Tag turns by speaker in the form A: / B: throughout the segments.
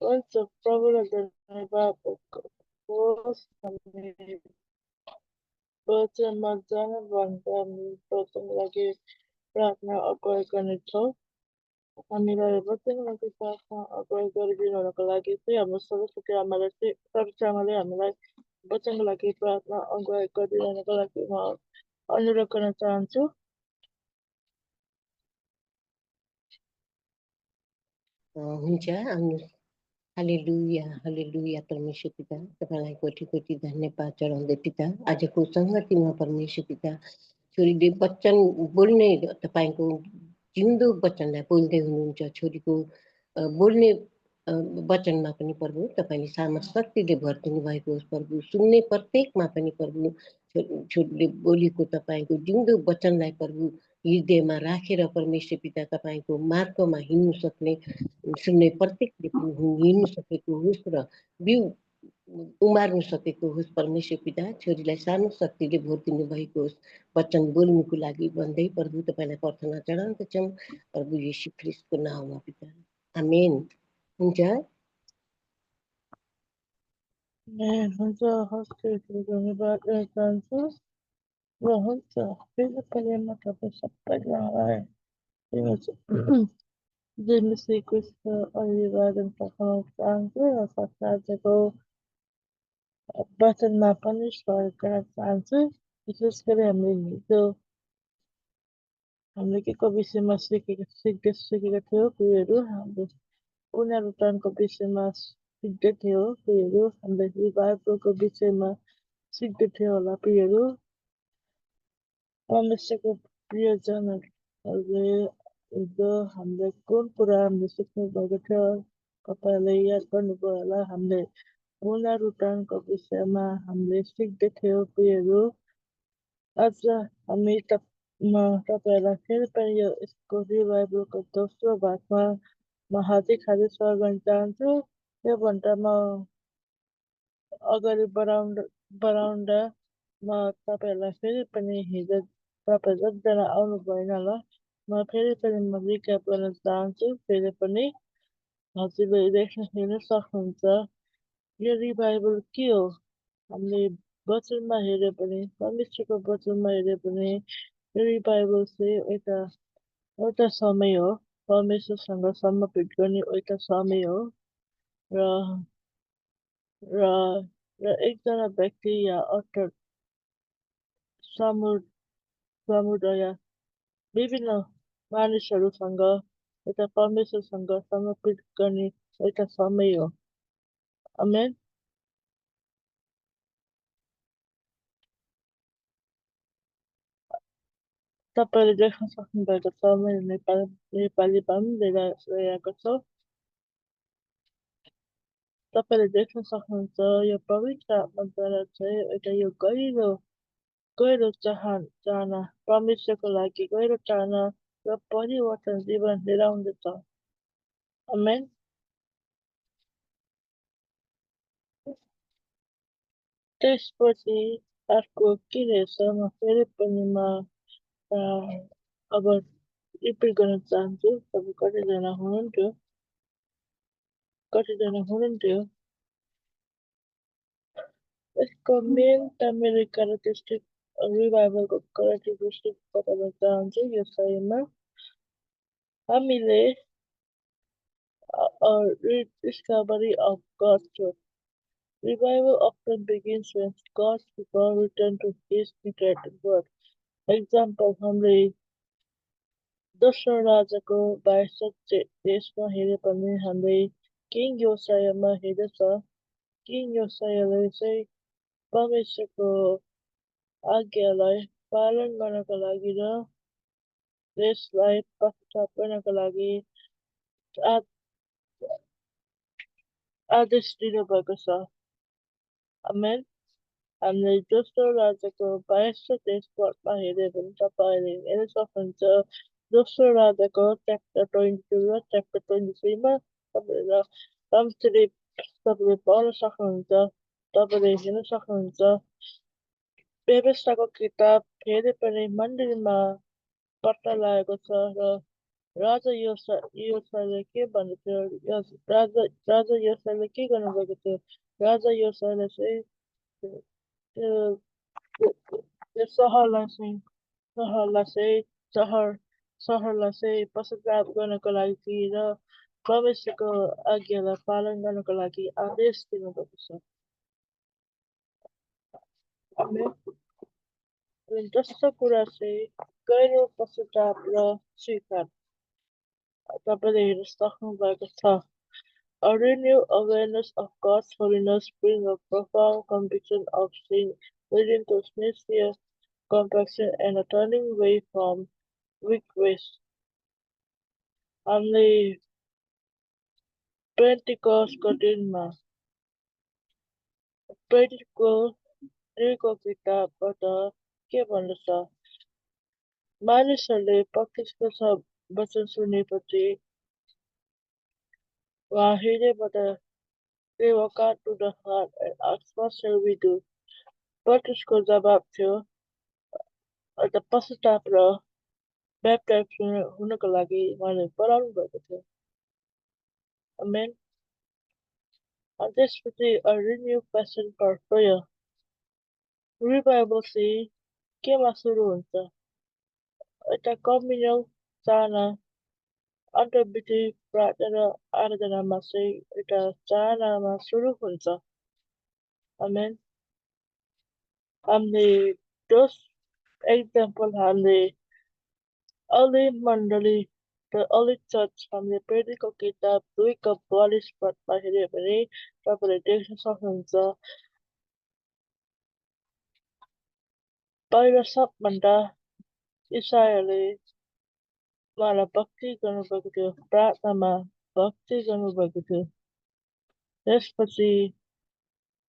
A: Once the प्रभुलाई धन्यवाद होस् हामी वचनमा जानभन्दा हामी वचनको लागि प्रार्थना अगुवाई गर्नेछौँ। हामीलाई वचनको लागि प्रार्थना अगुवाई गरिदिनुको लागि चाहिँ हाम्रो सरस्वती आमाले हामीलाई वचनको लागि प्रार्थना अगुवाई गरिदिनुको लागि म अनुरोध गर्न चाहन्छु।
B: हुन्छ आउनु। हालेलुया हालेलुया परमेश्वर पिता, तपाईँलाई कोटी कोटी धन्यवाद चढाउँदै पिता, आजको सङ्गतिमा परमेश्वर पिता छोरीले वचन बोल्ने तपाईँको जिउँदो वचनलाई बोल्दै हुनुहुन्छ। छोरीको बोल्ने वचनमा पनि प्रभु तपाईँले सामर्थ्य शक्तिले भरिदिनु भएको होस् प्रभु। सुन्ने प्रत्येकमा पनि प्रभु छोरीले बोलेको तपाईँको जिउँदो वचनलाई प्रभु हृदयमा राखेर परमेश्वर पिता तपाईँको मार्गमा हिँड्नु सक्ने, सुन्ने प्रत्येकले पनि हिँड्नु सकेको होस् र बिउ उमार्नु सकेको होस् परमेश्वर पिता। छोरीलाई सानो शक्तिले भरिदिनु भएको होस् वचन बोल्नुको लागि भन्दै प्रभु तपाईँलाई प्रार्थना चढाउँदछौँ प्रभु येशू ख्रिस्टको नाममा पिता, आमेन। हुन्छ
A: हुन्छ हस्पिटल धन्यवाद गर्न चाहन्छु र हुन्छ फेरि पनि म तपाईँ सबैजनालाई जन्मश्री कृष्ण अभिवादन पठाउन चाहन्छु र साथै आजको वचनमा पनि सहयोग गर्न चाहन्छु। विशेष गरी हामीले के को विषयमा सिक्दै थियौँ कुरोहरू, हामीले पुनरुत्थानको विषयमा सिक्दै थियौँ प्रियहरू, हामीले रिभाइभलको विषयमा सिक्दै थियौँ होला प्रियहरू। परमेश्वरको प्रियजनहरूले हिजो हामीले कुन कुरा हामीले सिक्नु भएको थियो तपाईँहरूले याद गर्नुभयो होला। हामीले पुनरुत्थानको विषयमा हामीले सिक्दै थियौँ प्रियहरू। आज हामी तपाईँहरूलाई फेरि पनि यसको रिभाइभलको दोस्रो भागमा म हार्दिक स्वागत गर्न चाहन्छु। योभन्दा म अगाडि बढाउँदा म तपाईँहरूलाई फेरि पनि हिजो तपाईँ जतिजना आउनु भएन होला, म फेरि पनि म रिक्याप गर्न चाहन्छु। फेरि पनि हजुरले हेर्न सक्नुहुन्छ यो रिभाइभल के हो। हामीले वचनमा हेऱ्यो भने, परमेश्वरको वचनमा हेऱ्यो भने यो रिभाइभल चाहिँ एउटा समय हो, परमेश्वरसँग समर्पित गर्ने एउटा समय हो र एकजना व्यक्ति या अर्थात् समुदाय विभिन्न मानिसहरूसँग एउटा परमेश्वरसँग समर्पित गर्ने एउटा समय हो। आमेन। तपाईँले देख्न सक्नुभएको छ मैले नेपालीमा पनि लिएको छु। तपाईँले देख्न सक्नुहुन्छ यो पवित्र आत्माद्वारा चाहिँ एउटा यो गहिरो चाहना परमेश्वरको लागि गहिरो चाहना र परिवर्तन जीवन लिएर आउँदछ। आमेन। त्यसपछि अर्को के रहेछ म फेरि पनि अब रिपिट गर्न चाहन्छु। तपाईँ कतिजना हुनुहुन्थ्यो। यसको मेन मैले क्यारेक्टरिस्टिक रिभाइभलको क्यारेक्टरिस्टिक बताउन चाहन्छु। यो समयमा हामीले rediscovery of God's truth. Revival often begins when God's people return to His created word. Example, हामीले दोस्रो राजाको 22 देशमा हेऱ्यो भने हामीले किङ योसायामा हेर्दछ। किङ योसायाले चाहिँ परमेश्वरको आज्ञालाई पालन गर्नको लागि र देशलाई पश्चाताप गर्नको लागि आदेश दिनुभएको छ। आमेन। हामीले दोस्रो राजाको 22 देशमा हेऱ्यो भने तपाईँले हेर्न सक्नुहुन्छ। दोस्रो राजाको च्याप्टर 22 र च्याप्टर 23मा तपाईँले पढ्न सक्नुहुन्छ। तपाईँले हेर्न सक्नुहुन्छ व्यवस्थाको किताब फेरि पनि मन्दिरमा पत्ता लागेको छ र राजा योसाले के भन्दैथ्यो राजा योसाले के गर्नुभएको थियो राजा योसाले चाहिँ त्यो त्यो सहरलाई चाहिँ पश्चाताप गर्नको लागि र परमेश्वरको आज्ञालाई पालन गर्नको लागि आदेश दिनुभएको छ आमेन। अनि जस्तो कुरा चाहिँ गहिरो पश्चाताप र स्वीकार तपाईँले हेर्न सक्नु भएको छ A renewed awareness of God's holiness brings a profound conviction of sin, leading to sincere compassion and a turning away from weak ways. हामीले पेन्टिकस्टको दिनमा प्रेरितको किताबबाट के भन्दछ मानिसहरूले प्रत्यक्ष वचन सुनेपछि वा हृदयबाट They walk out to the heart and ask, what shall we do? प्रत्यक्षको जवाब थियो अन्त पश्चाताप र ब्याप्टाइज हुनको लागि उहाँले पढाउनु भएको थियो Amen. And त्यसपछि a renewed passion for prayer. Revival चाहिँ केमा सुरु हुन्छ एउटा कम्युनल चाहना अन्तर्विधि प्रार्थना र आराधनामा चाहिँ एउटा चाहनामा सुरु हुन्छ Amen. हामीले दोस एक्जाम्पल हामीले अर्ली मण्डली र अर्ली चर्च हामीले प्रेरितको किताब 2:42 पदमा हेऱ्यो भने तपाईँले देख्न सक्नुहुन्छ पहिलो सबभन्दा इसाईहरूले उहाँलाई भक्ति गर्नुभएको थियो प्रार्थनामा भक्ति गर्नुभएको थियो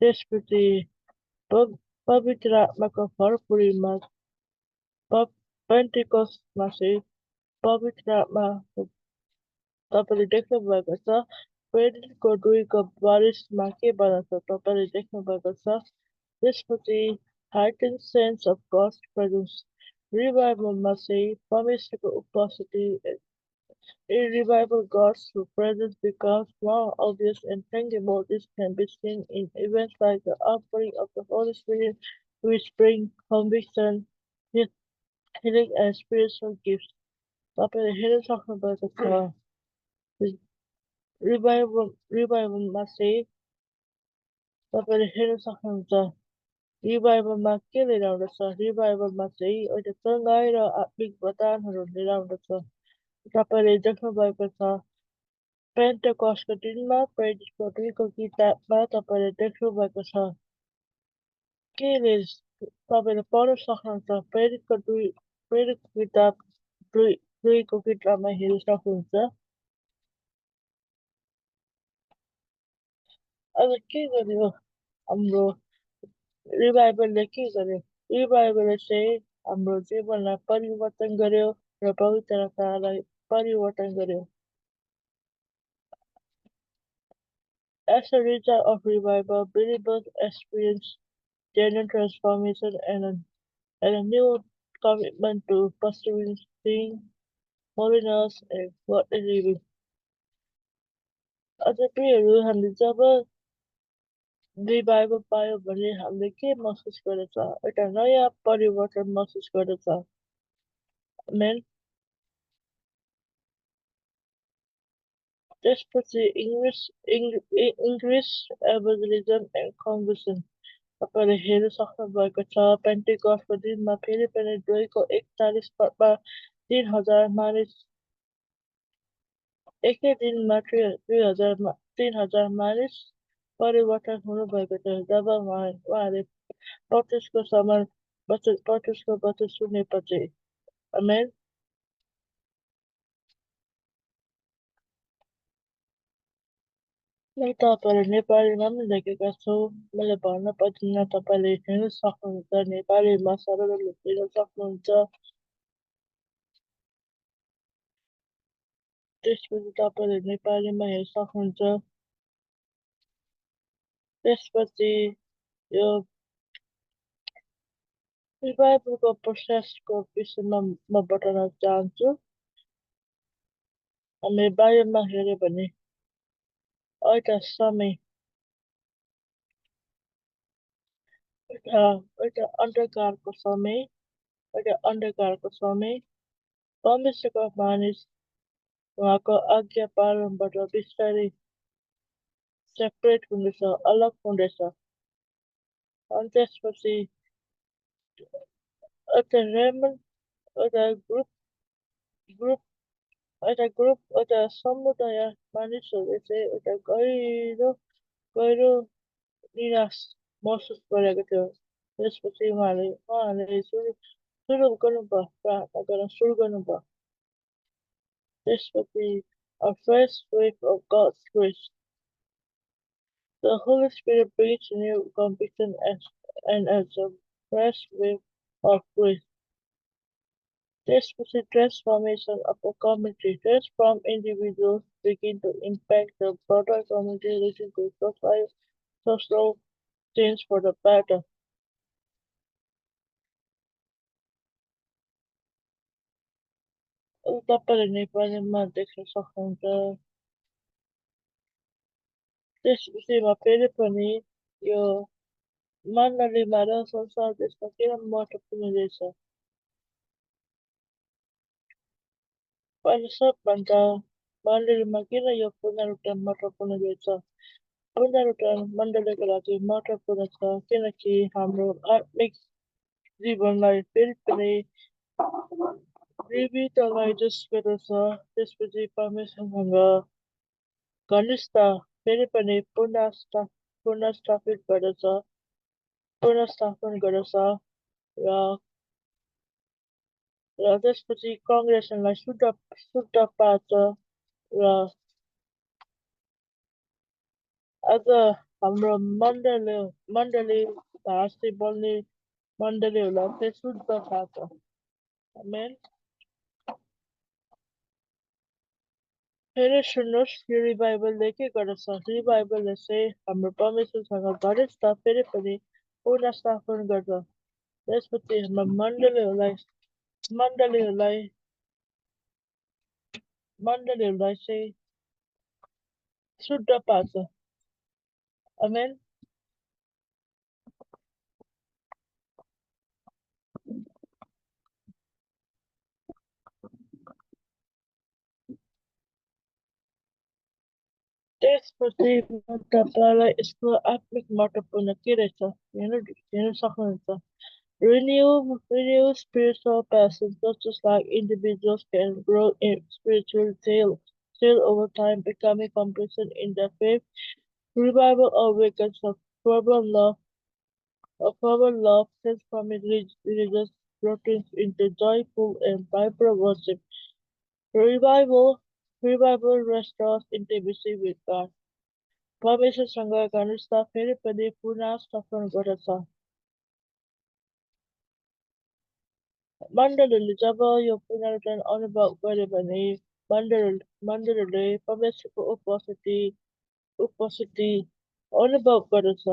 A: त्यसपछि पवित्र आत्माको भरपुरीमा पेन्टिकस्टमा चाहिँ पवित्र आत्मा तपाईँले देख्नु भएको छ प्रेरितको 2:42मा के भन्दछ तपाईँले देख्नु भएको छ त्यसपछि heightened sense of God's presence revivalमा चाहिँ परमेश्वरको उपस्थिति in revival God's presence becomes more obvious and tangible. This can be seen in events like the outpouring of the Holy Spirit, which bring conviction, healing, and spiritual gifts. तपाईँले हेर्न सक्नुभएको छ रिभाइभलमा चाहिँ तपाईँले हेर्न सक्नुहुन्छ रिभाइभलमा के लिएर आउँदछ रिभाइभलमा चाहिँ एउटा चङ्गाई र आत्मिक वरदानहरू लिएर आउँदछ तपाईँले देख्नु भएको छ पेन्टेकस्टको दिनमा प्रेरितको 2को किताबमा तपाईँले देख्नु भएको छ के तपाईँले पढ्न सक्नुहुन्छ प्रेरितको किताब 2को किताबमा हेर्न सक्नुहुन्छ अब के गर्यो हाम्रो रिभाइभलले के गर्यो रिभाइभलले चाहिँ हाम्रो जीवनलाई परिवर्तन गर्यो र पवित्रतालाई परिवर्तन गर्यो As a result of revival, believers experience genuine transformation and a new commitment to pursuing sin, holiness, and godly living. अझै प्रियहरू हामीले जब रिभाइभल पायो भने हामीले के महसुस गर्दछ एउटा नयाँ परिवर्तन महसुस गर्दछ Amen. त्यसपछि इङ्ग्लिस evangelism and conversion तपाईँले हेर्न सक्नुभएको छ पेन्टिकस्टको दिनमा फेरि पनि 2:41 पदमा 3,000 मानिस एकै दिनमा 3,000 मानिस परिवर्तन हुनुभएको थियो जब उहाँले पत्रुसको वचन सुनेपछि Amen. म तपाईँहरू नेपालीमा पनि लेखेका छु मैले भन्न पर्दैन तपाईँले हेर्न सक्नुहुन्छ नेपालीमा सरल लेख्न सक्नुहुन्छ त्यसपछि तपाईँले नेपालीमा हेर्न सक्नुहुन्छ त्यसपछि यो रिभाइभलको प्रोसेसको विषयमा म बताउन चाहन्छु हामी बाहिरमा हेऱ्यो भने एउटा समय एउटा एउटा अन्धकारको समय एउटा अन्धकारको समय परमेश्वरको मानिस उहाँको आज्ञा पालनबाट बिस्तारै सेपरेट हुँदैछ अलग हुँदैछ अनि त्यसपछि एउटा रेमन एउटा ग्रुप एउटा समुदाय मानिसहरूले चाहिँ एउटा गहिरो गहिरो निराश महसुस गरेको थियो त्यसपछि उहाँहरूले सुरु गर्नुभयो प्रार्थना गर्न सुरु गर्नुभयो त्यसपछि a fresh wave of God's grace. The Holy Spirit brings new conviction and as a fresh wave of grace. This was a transformation of the community. Transformed individuals begin to impact the broader community, leading to social change for the better. तपाईँले नेपालीमा देख्न सक्नुहुन्छ त्यस विषयमा फेरि पनि यो मण्डलीमा र संसार देशमा किन महत्त्वपूर्ण रहेछ पहिलो सबभन्दा मण्डलीमा किन यो पुनरुत्थान महत्त्वपूर्ण रहेछ पुनरुत्थान मण्डलीको लागि महत्त्वपूर्ण छ किनकि हाम्रो आत्मिक जीवनलाई फेरि पनि रिभिटलाइज गर्दछ त्यसपछि परमेश्वरसँग घनिष्ठता फेरि पनि पुनर्स्थापित गर्दछ पुनर्स्थापन गर्दछ र र त्यसपछि कङ्ग्रेसनलाई शुद्ध पार्छ र आज हाम्रो मण्डली भाषी बोल्ने मण्डलीहरूलाई चाहिँ शुद्ध पार्छ आमेन फेरि सुन्नुहोस् यो रिभाइभलले के गर्दछ रिभाइभलले चाहिँ हाम्रो परमेश्वरसँग घनिष्ठता फेरि पनि पुनर्स्थापन गर्छ त्यसपछि हाम्रो मण्डलीहरूलाई चाहिँ शुद्ध पार्छ आमेन त्यसपछि म तपाईँलाई यसको आत्मिक महत्त्वपूर्ण के रहेछ हेर्न सक्नुहुन्छ renew spiritual passion just like individuals can grow in spiritual zeal over time becoming complacent in their faith revival awakens a fervent love transforming religious routines into joyful and vibrant worship revival restores intimacy with God परमेश्वरसँग घनिष्ठता फेरि पनि पुनः स्थापना गर्दछ मण्डलीले जब यो पुनरुत्थान अनुभव गर्यो भने मण्डलीले परमेश्वरको उपस्थिति अनुभव गर्दछ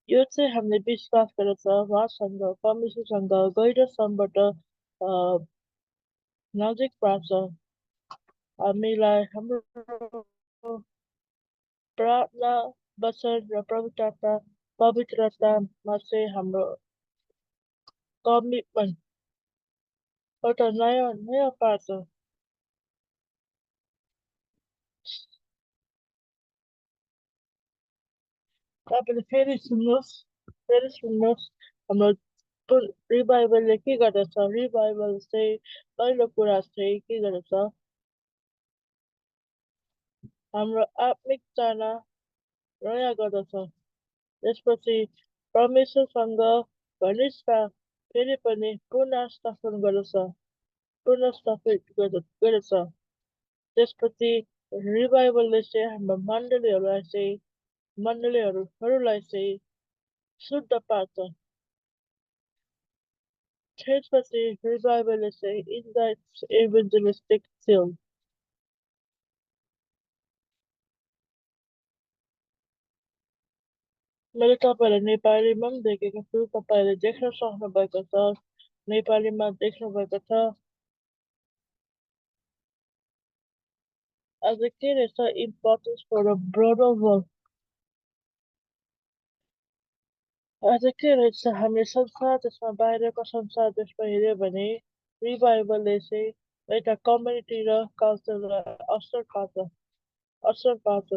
A: यो चाहिँ हामीले विश्वास गर्दछ उहाँसँग परमेश्वरसँग गहिरो सम्बन्ध नजिक पार्छ हामीलाई हाम्रो प्रार्थना वचन र पवित्रतामा चाहिँ हाम्रो कमिटमेन्ट एउटा नयाँ पार्छ तपाईँले फेरि सुन्नुहोस् हाम्रो रिभाइभलले के गर्दछ रिभाइभल चाहिँ पहिलो कुरा चाहिँ के गर्दछ हाम्रो आत्मिक चाहना नयाँ गर्दछ त्यसपछि परमेश्वरसँग घनिष्ठता फेरि पनि पुनर्स्थापित गर्दछ त्यसपछि रिभाइभलले चाहिँ हाम्रो मण्डलीहरूलाई चाहिँ शुद्ध पार्छ त्यसपछि रिभाइभलले चाहिँ इन्भाइट्स इभेन्जलिस्टिक zeal मैले तपाईँलाई नेपालीमा पनि देखेको छु तपाईँले देख्न सक्नुभएको छ नेपालीमा देख्नुभएको छ As a kid, it's so important for the broader world. As a kid, it's हामीले संसार त्यसमा बाहिरको संसार त्यसमा हेऱ्यो भने रिभाइभलले चाहिँ एउटा कम्युनिटी र कल्चरलाई असर पार्छ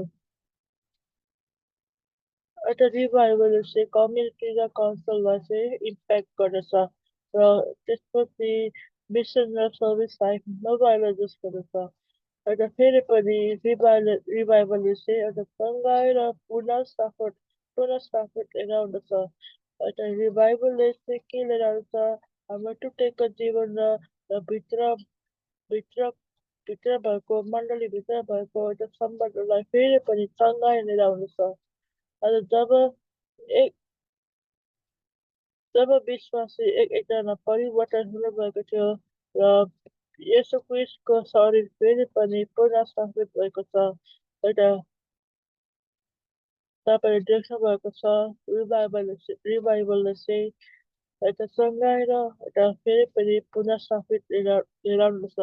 A: एउटा रिभाइभलले चाहिँ कम्युनिटी र कल्चरलाई चाहिँ इम्प्याक्ट गर्दछ र त्यसपछि मिसन र सर्भिसलाई मोबाइल जस्तो गर्दछ एउटा फेरि पनि रिभाइभलले चाहिँ एउटा सङ्घाई र पुनः स्थापना लिएर आउँदछ एउटा रिभाइभलले चाहिँ के लिएर आउँछ हाम्रो टुटेको जीवन र भित्र भित्र भएको मण्डलीभित्र भएको एउटा सम्बन्धलाई फेरि पनि सङ्घाई लिएर आउँदछ अनि एक जब विश्वासी एकजना परिवर्तन हुनुभएको थियो र यसो क्रिस्टको शरीर फेरि पनि पुनः स्थापित भएको छ एउटा तपाईँले देख्नु भएको छ रिभाइभलले चाहिँ एउटा सँगाएर एउटा फेरि पनि पुनः स्थापित लिएर आउनुपर्छ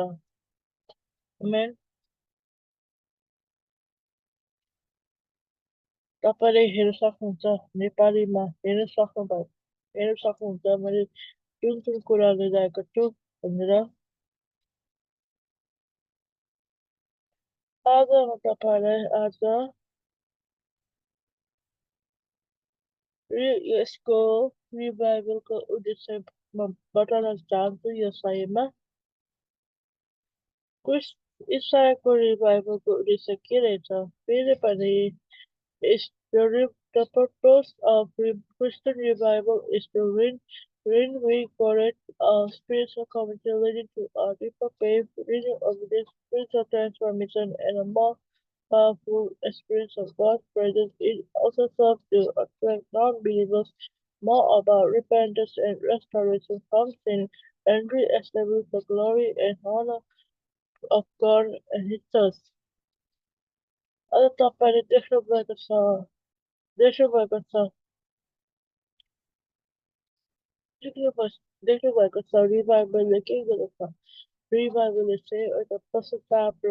A: आमेन तपाईँले हेर्न सक्नुहुन्छ नेपालीमा हेर्न सक्नुहुन्छ मैले जुन कुरा लिइरहेको छु भनेर आज म तपाईँलाई आज यसको रिभाइभलको उद्देश्य म बताउन चाहन्छु यो समयमा इसाईको रिभाइभलको उद्देश्य के रहेछ फेरि पनि the purpose of Christian revival is to reinvigorate spiritual community leading to a deeper faith, reading of this spiritual transformation and a more powerful experience of God's presence. It also serves to attract non-believers more about repentance and restoration from sin and re-establish the glory and honor of God and His church. Other तपाईँले देख्नुभएको छ देख्नुभएको छ रिभाइभलले के गर्दछ रिभाइभलले चाहिँ एउटा पश्चाताप र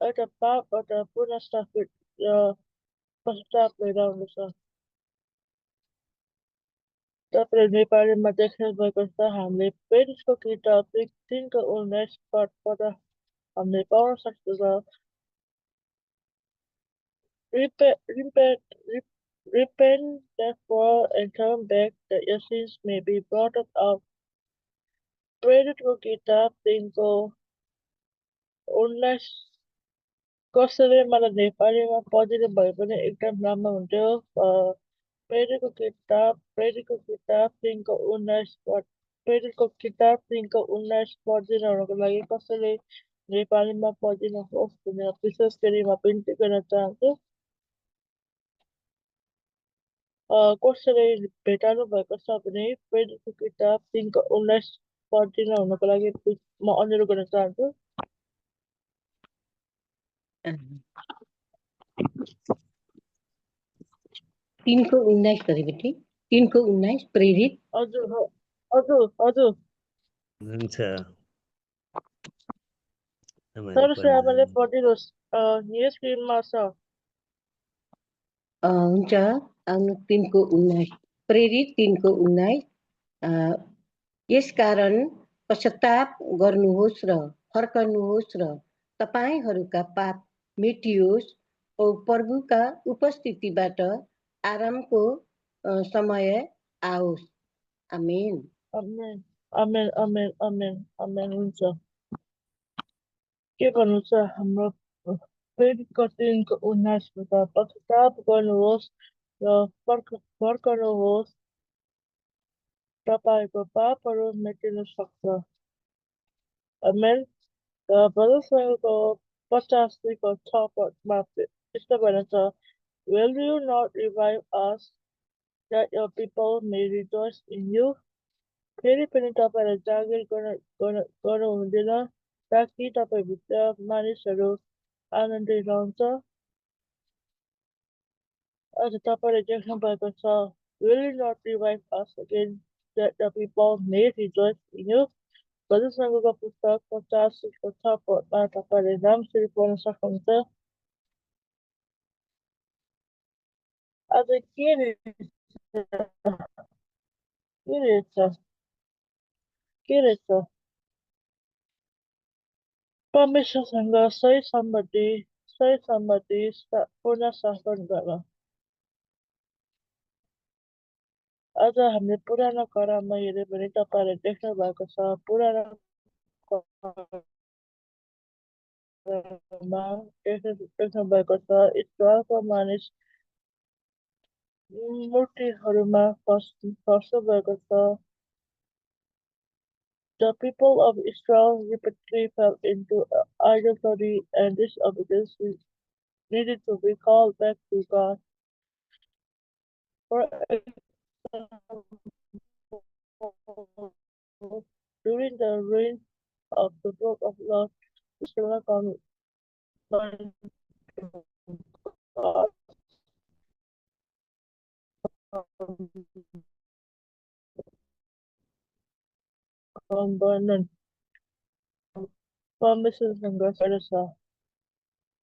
A: एउटा पापबाट पुनःस्थापित र पश्चाताप लिएर आउँदछ तपाईँले नेपालीमा देख्नुभएको छ हामीले पेरिसको किताब 3:19 पढ्दा हामीले पाउन सक्दछ Repent therefore and turn back that your sins may be blotted out. प्रेरितको किताब 3:19 कसैले मलाई नेपालीमा पढिदिनु भयो भने एकदम राम्रो हुन्थ्यो प्रेरितको किताब 3:19 पढिदिनुको लागि कसैले नेपालीमा पढिदिनुहोस् भनेर विशेष गरी म बिन्ती गर्न चाहन्छु कसैले भेटाउनु भएको छ भने प्रेरितको किताब 3:19 पढिदिनु हुनको लागि म अनुरोध गर्न चाहन्छु
B: 3:19 करे बेटी 3:19 प्रेरित
A: हजुर
C: हुन्छ
A: सरस्वतीले पढिदिनुहोस् यो स्क्रिनमा छ
B: हुन्छ 3:19 प्रेरित 3:19 यसकारण पश्चाताप गर्नुहोस् र फर्कनुहोस् र तपाईहरूका पाप मेटियोस् औ प्रभुका उपस्थितिबाट आरामको समय आओस् आमेन
A: आमेन आमेन आमेन आमेन आमेन हुन्छ के भन्नु छ हाम्रो प्रेरितको 3:19 बाट पश्चाताप गर्नुहोस् र फर्कनुहोस् तपाईको पापहरू मेटिन सक्छ आमेन भजनको 85 पदमा यस्तो भन्छ Will you not revive us that your people may rejoice in you? फेरि पनि तपाईहरु जागिर गर्नु हुँदैन ताकि तपाईभित्र मानिसहरू आनन्दित रहन्छ अझ तपाईले देख्नु भएको छ Will you not revive us again that the people may rejoice in you? Barusanggega puस्तक 85को 6 पदमा तपाईँले राम्ररी पढ्न सक्नुहुन्छ। आज के रहेछ के रहेछ के रहेछ परमेश्वरसँग सही सम्बन्धी पुनः स्थापन गर। आज हामीले पुरानो करारमा हेऱ्यो भने तपाईँहरूले देख्नु भएको छ, पुरानो करारमा देख्नु भएको छ इस्रायलको मानिस मूर्तिहरूमा फस्नु भएको छ। The people of Israel repeatedly fell into idolatry and disobedience needed to be called back to God. For example, during the reign of the book of Lot, Israel combined God covenant promises and grace.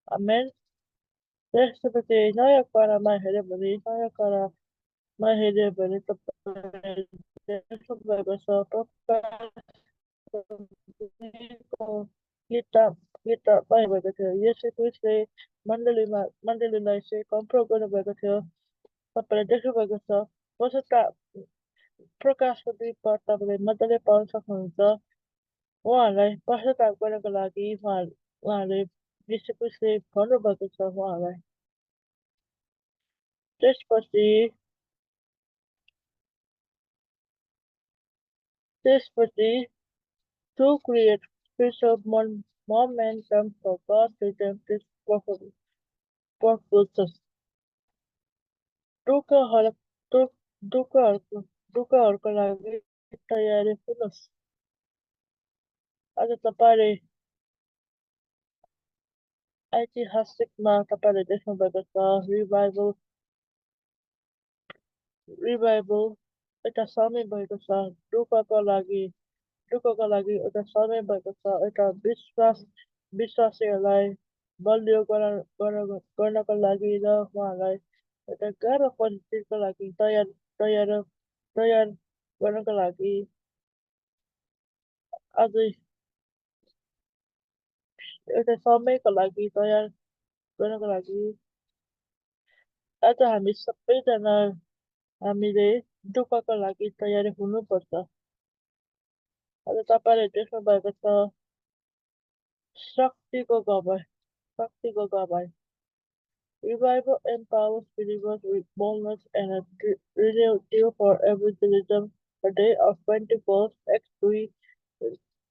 A: Amen. त्यसपछि नयाँ करामा हेऱ्यो भने नयाँ करामा हेऱ्यो भने तपाईँ देख्नु भएको छ किताबमा भएको थियो। यसै क्रिस्टले मण्डलीलाई चाहिँ कम्प्रोट गर्नुभएको थियो। तपाईँले देख्नुभएको छ प्रकाशको 2 पद तपाईँले मजाले पाउन सक्नुहुन्छ। उहाँहरूलाई पश्चाताप गर्नको लागि उहाँले यीशु क्रिस्टले भन्नुभएको छ उहाँलाई। त्यसपछि to create spiritual momentum for God's redemptive purposes. दुःखहरूको लागि तयारी हुनुहोस्। आज तपाईँले ऐतिहासिकमा तपाईँले देख्नुभएको छ रिभाइभल एउटा समय भएको छ। दुःखको लागि एउटा समय भएको छ। एउटा विश्वासीहरूलाई बलियो गर्नको लागि र उहाँलाई एउटा गाह्रो परिस्थितिको लागि तयार गर्नको लागि आज एउटा समयको लागि तयार गर्नको लागि आज हामी सबैजना हामीले दुःखको लागि तयारी हुनुपर्छ। आज तपाईँले देख्नु भएको छ शक्तिको गवाई। Revival empowers believers with boldness and a renewed zeal for evangelism. The day of Pentecost, Acts 3,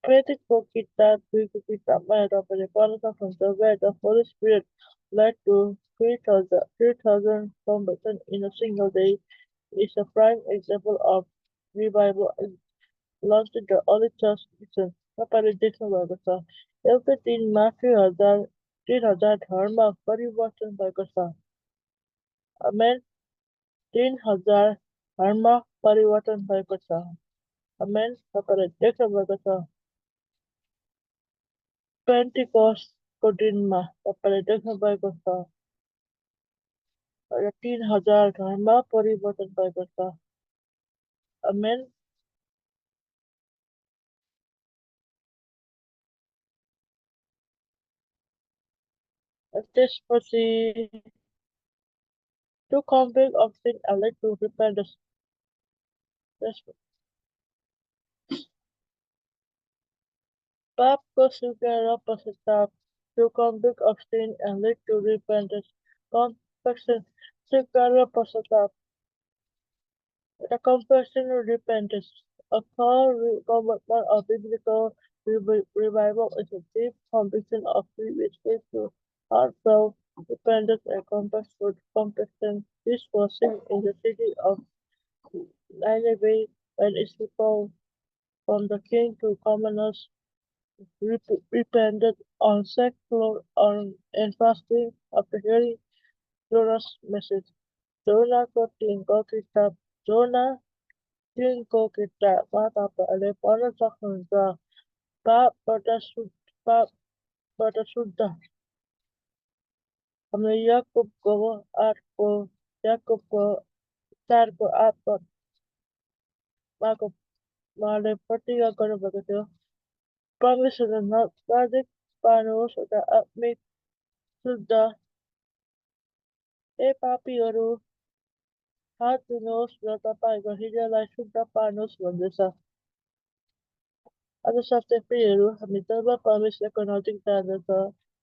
A: practical kitab तपाईँले पढ्न सक्नुहुन्छ, where the Holy Spirit led to 3,000 conversions in a single day, is a prime example of revival launched the early church mission. तपाईँले देख्नुभएको छ एउटै दिनमा 3,000 धर्म परिवर्तन भएको छ। आमेन। 3,000 धर्म परिवर्तन भएको छ। आमेन। तपाईँले देख्नुभएको छ पेन्टिकोस्टको दिनमा तपाईँले देख्नुभएको छ 3,000 धर्म परिवर्तन भएको छ। आमेन। त्यसपछि to convict of sin and lead to repentance. पापको स्वीकार र पश्चाताप to convict of sin and lead to repentance. Confession स्वीकार र पश्चाताप the confession or repentance. A call commitment of biblical revival is a deep conviction of previous faith to heartfelt repentance and compassion. This was seen in the city of Nineveh when its people from the king to commoners repented on secular and fasting after hearing Jonah's message. Jonahको 3को किताबमा तपाईँहरूले पढ्न सक्नुहुन्छ। बाट शुद्ध हामीले याकुबको 8को याकुबको 4को 8 पदमा उहाँले प्रतिज्ञा गर्नुभएको थियो परमेश्वरलाई नजिक पार्नुहोस् एउटा आत्मिक शुद्ध ए पापीहरू हात धुनुहोस् र तपाईँको हृदयलाई शुद्ध पार्नुहोस् भन्दैछ आज साथै प्रियहरू हामी जब परमेश्वरको नजिक जाँदछ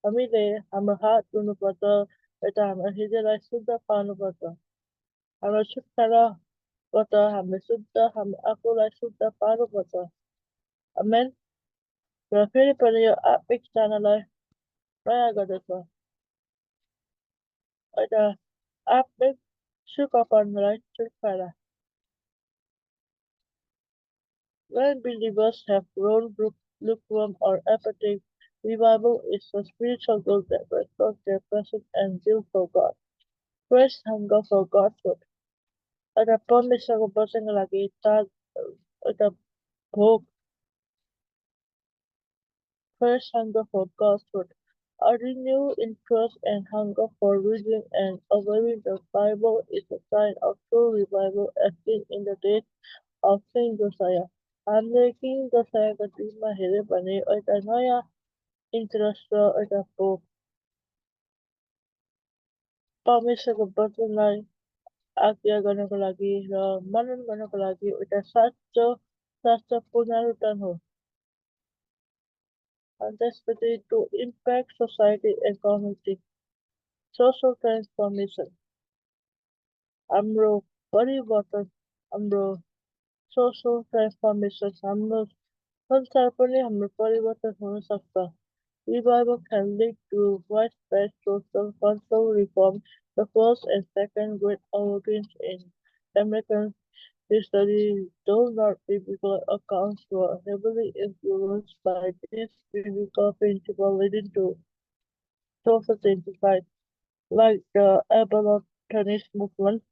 A: हामीले हाम्रो हात धुनुपर्छ यता हाम्रो हृदयलाई शुद्ध पार्नुपर्छ हाम्रो छुटकाराबाट हामी आफूलाई शुद्ध पार्नुपर्छ आमेन र फेरि पनि यो आत्मिक चाहनालाई प्रयास गर्दछ एउटा आत्मिक सुखपर्नलाई छुटकारा When believers have grown lukewarm or apathetic, revival is a spiritual growth that restores their passion and zeal for God. Fresh hunger for God's word. Ada परमेश्वरको वचनको लागि एउटा भोग fresh hunger for God's word. A renewed interest and hunger for reading and obeying the Bible is a sign of true revival as seen in the days of King Josiah. हामीले king जोसायाको दिनमा हेऱ्यो भने एउटा नयाँ interest र एउटा भोग परमेश्वरको वचनलाई आज्ञा गर्नको लागि र मनन गर्नको लागि एउटा साँचो पुनरुत्थान हो अनि त्यसपछि to impact society and community social transformation हाम्रो परिवर्तन हाम्रो सोसल ट्रान्सफर्मेसन हाम्रो संसार पनि हाम्रो परिवर्तन हुन सक्छ Revival can lead to widespread social cultural reform. The first and second great awakenings in American history, though not biblical accounts, were heavily influenced by this biblical principle leading to social changes like the abolitionist movement.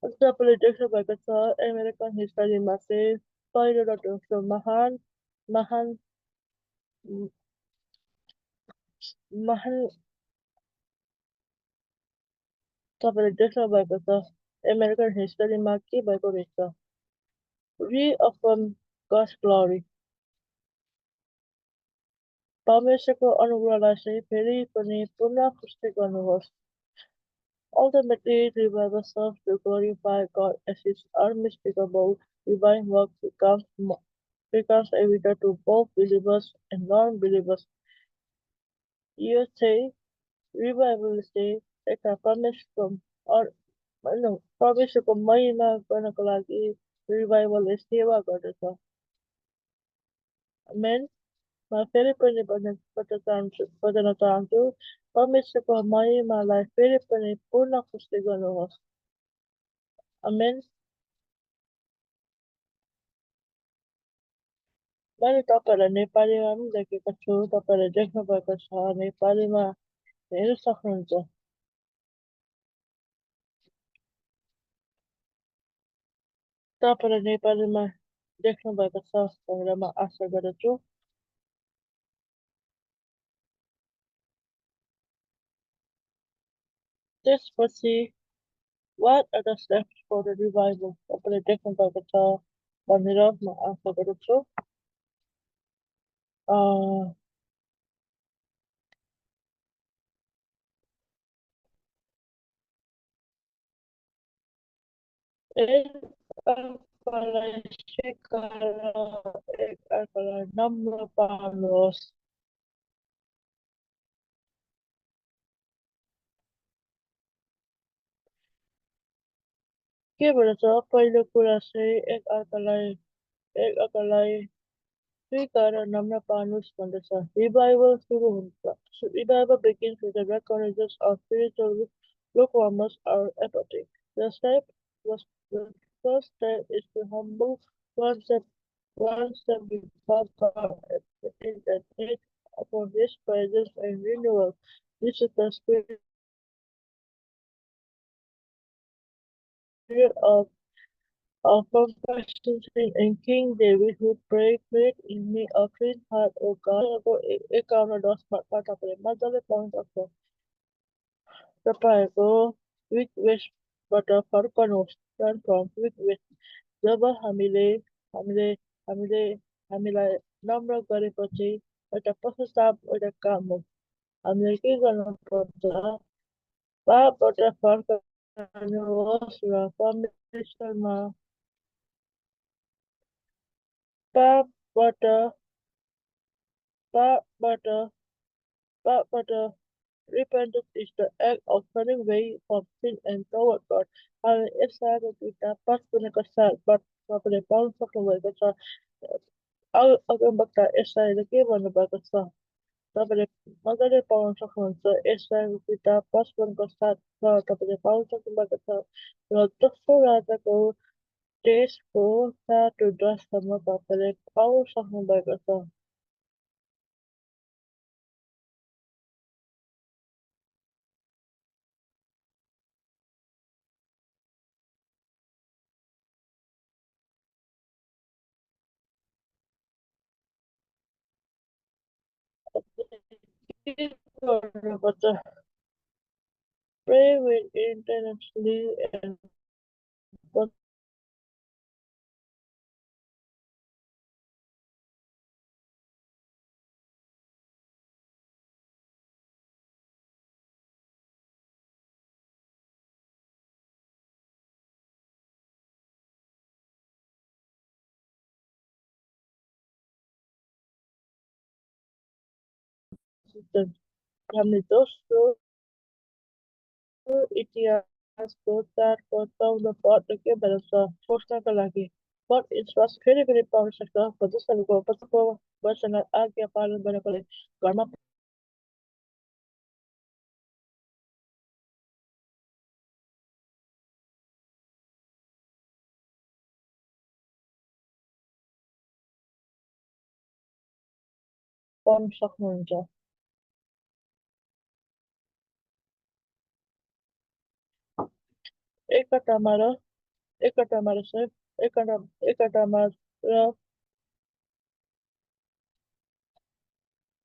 A: तपाईँले देख्नु भएको छ American हिस्ट्रीमा चाहिँ पहिलो र दोस्रो महान तपाईँले देख्नु भएको छ अमेरिकन हिस्ट्रीमा के भएको रहेछ reaffirm God's glory परमेश्वरको अनुग्रहलाई चाहिँ फेरि पनि पुनः पुष्टि गर्नुहोस् Ultimately, revival serves to glorify God as His unmistakable divine work becomes evident to both believers and non-believers. You say, revival चाहिँ एउटा परमेश्वरको महिमा गर्नको लागि रिभाइभलले सेवा गर्दछ आमेन म फेरि पनि भन्न चाहन्छु परमेश्वरको महिमालाई फेरि पनि पूर्ण पुष्टि गर्नुहोस् आमेन मैले तपाईँहरूलाई नेपालीमा पनि लेखेको छु तपाईँहरूले देख्नु भएको छ नेपालीमा हेर्न सक्नुहुन्छ तपाईँलाई नेपालीमा देख्नु भएको छ भनेर म आशा गर्दछु त्यसपछि what are the steps for the revival तपाईँले देख्नु भएको छ भनेर म आशा गर्दछु एकअर्कालाई स्वीकार एकअर्कालाई नम्र पार्नुहोस् के भन्छ पहिलो कुरा चाहिँ एकअर्कालाई स्वीकार नम्र पार्नुहोस् भन्दछ रिभाइभल सुरु हुन्छ Revival begins with the recognition of spiritual lukewarmness or apathy. The first step is to humble oneself before God and admit upon His presence and renewal. This is the spirit of Of compassion in King David who prayed, create in me a clean heart, O God. Ako ikaw na dos magpatapos. Madali pang ako. Kapag ko, weak wish, bata farkanos, turn from weak wish. जब हामीले हामीले हामीले हामीलाई नम्र गरेपछि एउटा पश्चाताप एउटा काम हो हामीले के गर्नुपर्छ पापबाट फर्कनुहोस् र परमेश्वरमा पापबाट पापबाट पापबाट repentance is the act of turning away from sin and toward God. Ang isa ng kita pas ko na kasal but kapag paul sa kaway ka sa ang bata isa lagi mo na ba ka sa kapag maganda paul sa kaway sa isa ng kita pas ko na kasal sa kapag paul sa kaway ka sa Rodolfo rata ko taste ko sa tudas sama kapag paul sa kaway ka sa pray with intensely and consistent. Kami दोस्तों इतिहासको चाडको 14 पटककै भन्छ सोच्नका लागि पट विश्वास फेरि फेरि पाउन सक्छ भजनहरूको पछिको वचन आज्ञा पालन गर्नको लागि घरमा पाउन सक्नुहुन्छ एकतामा र एकतामा र एकतामा र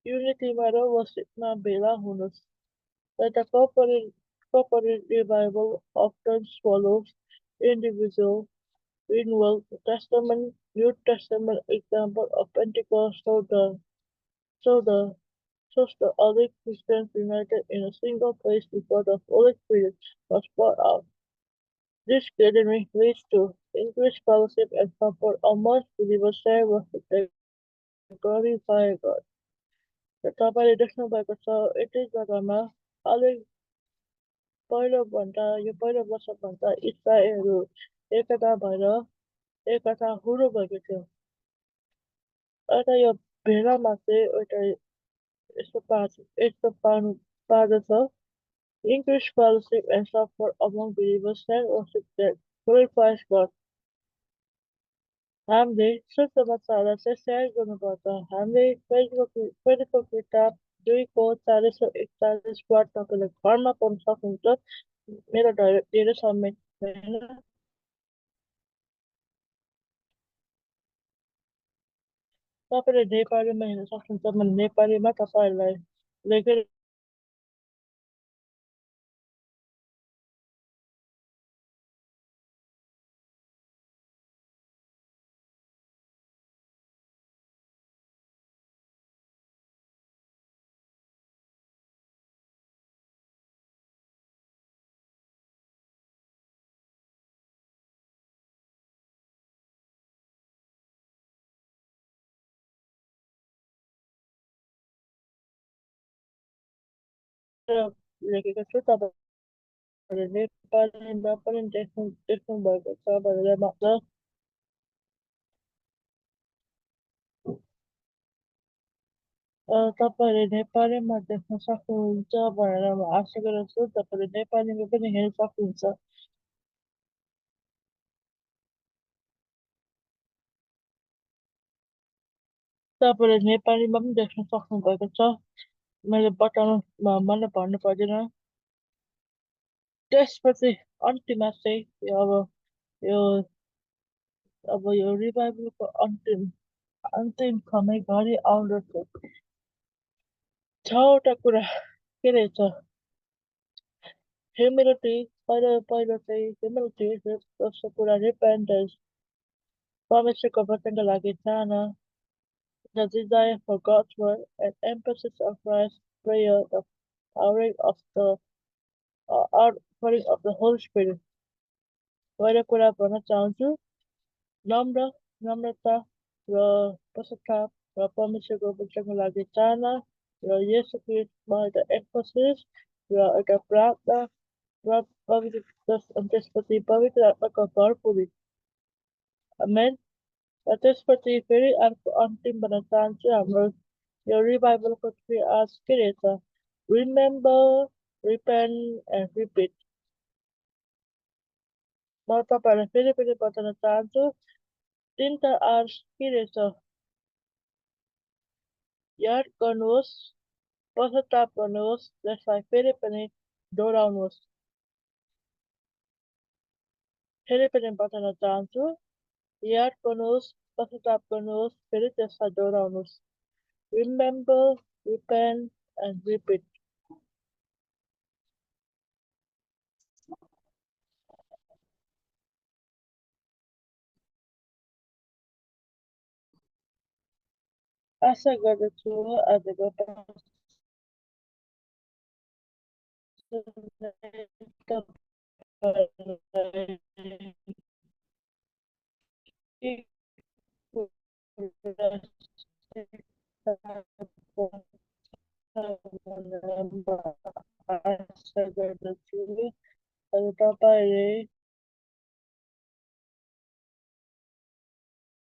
A: युनिटीमा र वर्सिपमा भेला हुनुहोस् The corporate revival often follows individual renewal. New Testament example of Pentecost shows the early Christians united in a single place before the Holy Spirit was poured out. This gathering leads to increased fellowship and support amongst believers share worship and glorify God. The तपाईँले देख्नु भएको छ यतै जग्गामा अलिक पहिलोभन्दा यो पहिलो वर्षभन्दा इसाईहरू एकता भएर एकता हुनु भएको थियो एउटा यो भेलामा चाहिँ एउटा यस्तो पार्दछ increased fellowship and support among believers and worship that glorifies God. हामीले सुसमाचारलाई चाहिँ सेयर गर्नुपर्छ हामीले फेरिको किताब 2:40-41 तपाईँले घरमा पढ्न सक्नुहुन्छ मेरो धेरै समय छैन तपाईँले नेपालीमा हेर्न सक्नुहुन्छ भने नेपालीमा तपाईँहरूलाई लेखेर लेखेको छु तपाईँहरूले नेपालीमा पनि देख्नु भएको छ भनेर मात्र तपाईँहरूले नेपालीमा देख्न सक्नुहुन्छ भनेर म आशा गर्छु तपाईँले नेपालीमा पनि हेर्न सक्नुहुन्छ तपाईँले नेपालीमा पनि देख्न सक्नु भएको छ मैले बताउनु मलाई भन्नु पर्दैन त्यसपछि अन्त्यमा चाहिँ यो अब यो अब यो रिभाइभलको अन्तिम समय घरि आउँदछ। 6वटा कुरा के रहेछ? ह्युमिलिटी, पहिलो चाहिँ ह्युमिलिटी, दोस्रो कुरा रिपेन्टेन्स, परमेश्वरको वचनका लागि चाहना, the desire for God's word, and emphasis of Christ's prayer, the powering of the outpouring of the Holy Spirit. पहिलो कुरा भन्न चाहन्छु, नम्रता र पश्चाताप र परमेश्वरको वचनका लागि चाहना र येशू ख्रीष्टमा एउटा emphasis र एउटा प्रार्थना र त्यसपछि पवित्र आत्माको भरपुरी। आमेन। र त्यसपछि फेरि अर्को अन्तिम भन्न चाहन्छु, हाम्रो यो रिभाइभलको आज के रहेछ? Remember, repent and repeat. म तपाईँहरूलाई फेरि फेरि बताउन चाहन्छु, 3टा आर्स के रहेछ? याद गर्नुहोस्, पश्चाताप गर्नुहोस्, त्यसलाई फेरि पनि दोहोऱ्याउनुहोस्। फेरि पनि बताउन चाहन्छु, याद गर्नुहोस्, पश्चाताप गर्नुहोस्, फेरि त्यसलाई दोहोऱ्याउनुहोस्। Remember, repent and repeat. आशा गर्दछु आजको आशा गर्दछु तपाईँले